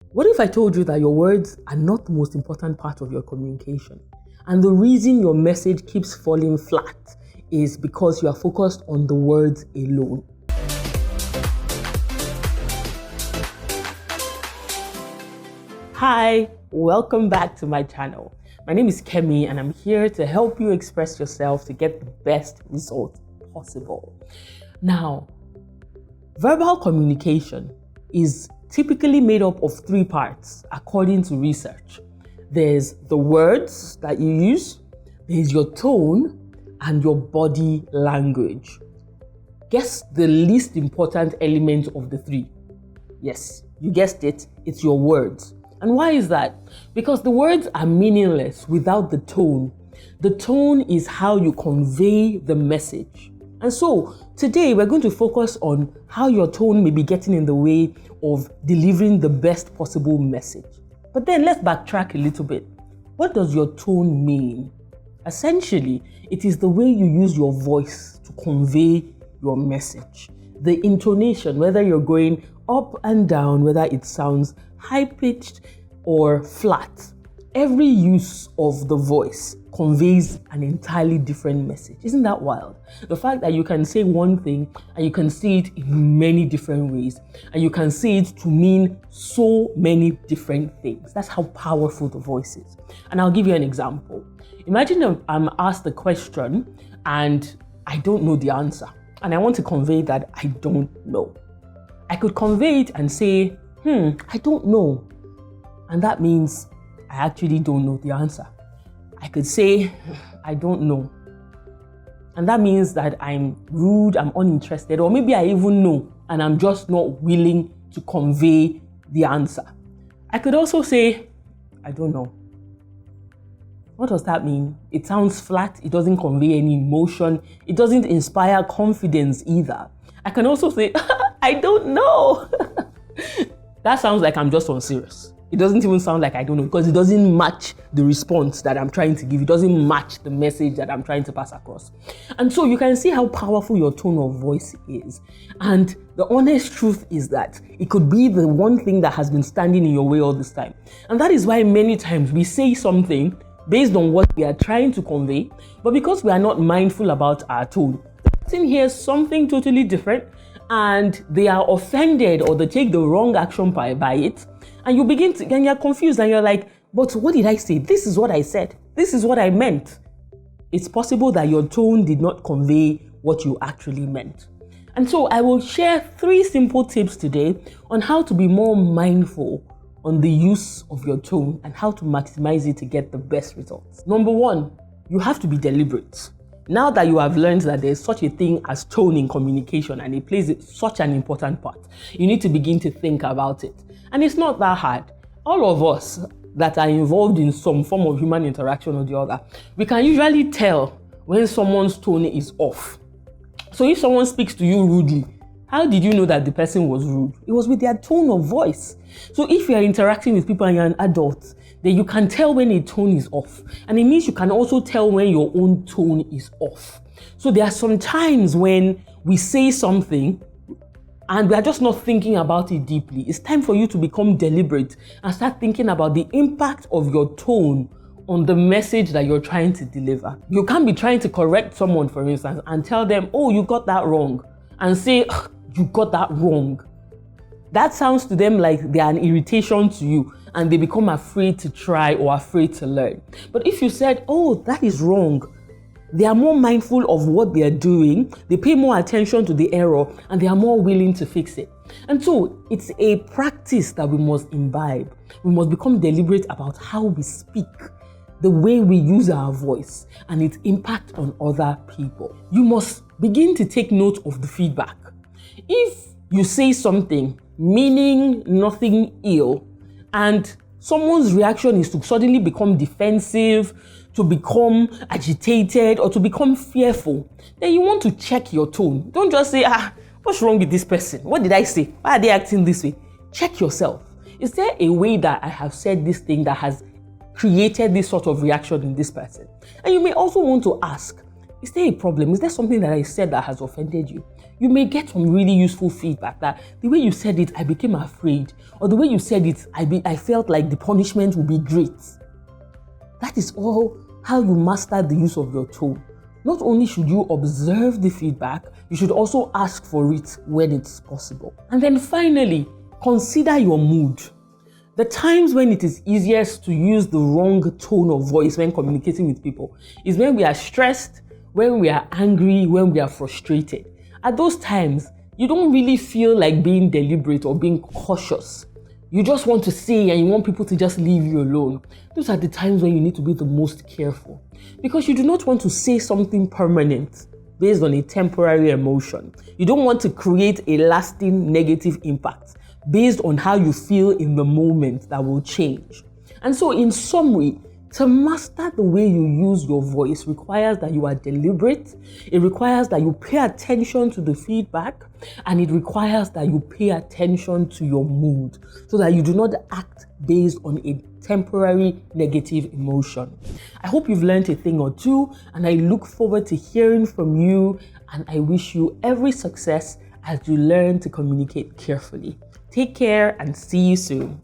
What if I told you that your words are not the most important part of your communication? And the reason your message keeps falling flat is because you are focused on the words alone. Hi, welcome back to my channel. My name is Kemi and I'm here to help you express yourself to get the best result possible. Now, verbal communication is typically made up of three parts according to research. There's the words that you use, there's your tone, and your body language. Guess the least important element of the three? Yes, you guessed it, it's your words. And why is that? Because the words are meaningless without the tone. The tone is how you convey the message. And so today we're going to focus on how your tone may be getting in the way of delivering the best possible message. But then let's backtrack a little bit. What does your tone mean? Essentially, it is the way you use your voice to convey your message. The intonation, whether you're going up and down, whether it sounds high-pitched or flat. Every use of the voice conveys an entirely different message. Isn't that wild? The fact that you can say one thing and you can say it in many different ways, and you can say it to mean so many different things. That's how powerful the voice is. And I'll give you an example. Imagine I'm asked a question and I don't know the answer, and I want to convey that I don't know. I could convey it and say, I don't know. And that means I actually don't know the answer. I could say, I don't know. And that means that I'm rude, I'm uninterested, or maybe I even know and I'm just not willing to convey the answer. I could also say, I don't know. What does that mean? It sounds flat, it doesn't convey any emotion, it doesn't inspire confidence either. I can also say, I don't know. That sounds like I'm just unserious. It doesn't even sound like I don't know, because it doesn't match the response that I'm trying to give. It doesn't match the message that I'm trying to pass across. And so you can see how powerful your tone of voice is. And the honest truth is that it could be the one thing that has been standing in your way all this time. And that is why many times we say something based on what we are trying to convey, but because we are not mindful about our tone, the person hears something totally different and they are offended or they take the wrong action by it. And you begin to, and you're confused and you're like, but what did I say? This is what I said. This is what I meant. It's possible that your tone did not convey what you actually meant. And so I will share 3 simple tips today on how to be more mindful on the use of your tone and how to maximize it to get the best results. Number 1, you have to be deliberate. Now that you have learned that there's such a thing as tone in communication and it plays such an important part, you need to begin to think about it. And it's not that hard. All of us that are involved in some form of human interaction or the other, we can usually tell when someone's tone is off. So if someone speaks to you rudely, how did you know that the person was rude? It was with their tone of voice. So if you're interacting with people and you're an adult, then you can tell when a tone is off. And it means you can also tell when your own tone is off. So there are some times when we say something and we are just not thinking about it deeply. It's time for you to become deliberate and start thinking about the impact of your tone on the message that you're trying to deliver. You can't be trying to correct someone, for instance, and tell them, oh, you got that wrong, and say, you got that wrong. That sounds to them like they are an irritation to you and they become afraid to try or afraid to learn. But if you said, oh, that is wrong, they are more mindful of what they are doing, they pay more attention to the error, and they are more willing to fix it. And so it's a practice that we must imbibe. We must become deliberate about how we speak, the way we use our voice, and its impact on other people. You must begin to take note of the feedback. If you say something meaning nothing ill, and someone's reaction is to suddenly become defensive, to become agitated, or to become fearful, then you want to check your tone. Don't just say, what's wrong with this person? What did I say? Why are they acting this way? Check yourself. Is there a way that I have said this thing that has created this sort of reaction in this person? And you may also want to ask, is there a problem? Is there something that I said that has offended you? you may get some really useful feedback that the way you said it, I became afraid, or the way you said it, I felt like the punishment would be great. That is all how you master the use of your tone. Not only should you observe the feedback, you should also ask for it when it's possible. And then finally, consider your mood. The times when it is easiest to use the wrong tone of voice when communicating with people is when we are stressed, when we are angry, when we are frustrated. At those times, you don't really feel like being deliberate or being cautious. You just want to say and you want people to just leave you alone. Those are the times when you need to be the most careful, because you do not want to say something permanent based on a temporary emotion. You don't want to create a lasting negative impact based on how you feel in the moment that will change. And so in summary, to master the way you use your voice requires that you are deliberate, it requires that you pay attention to the feedback, and it requires that you pay attention to your mood so that you do not act based on a temporary negative emotion. I hope you've learned a thing or two, and I look forward to hearing from you, and I wish you every success as you learn to communicate carefully. Take care and see you soon.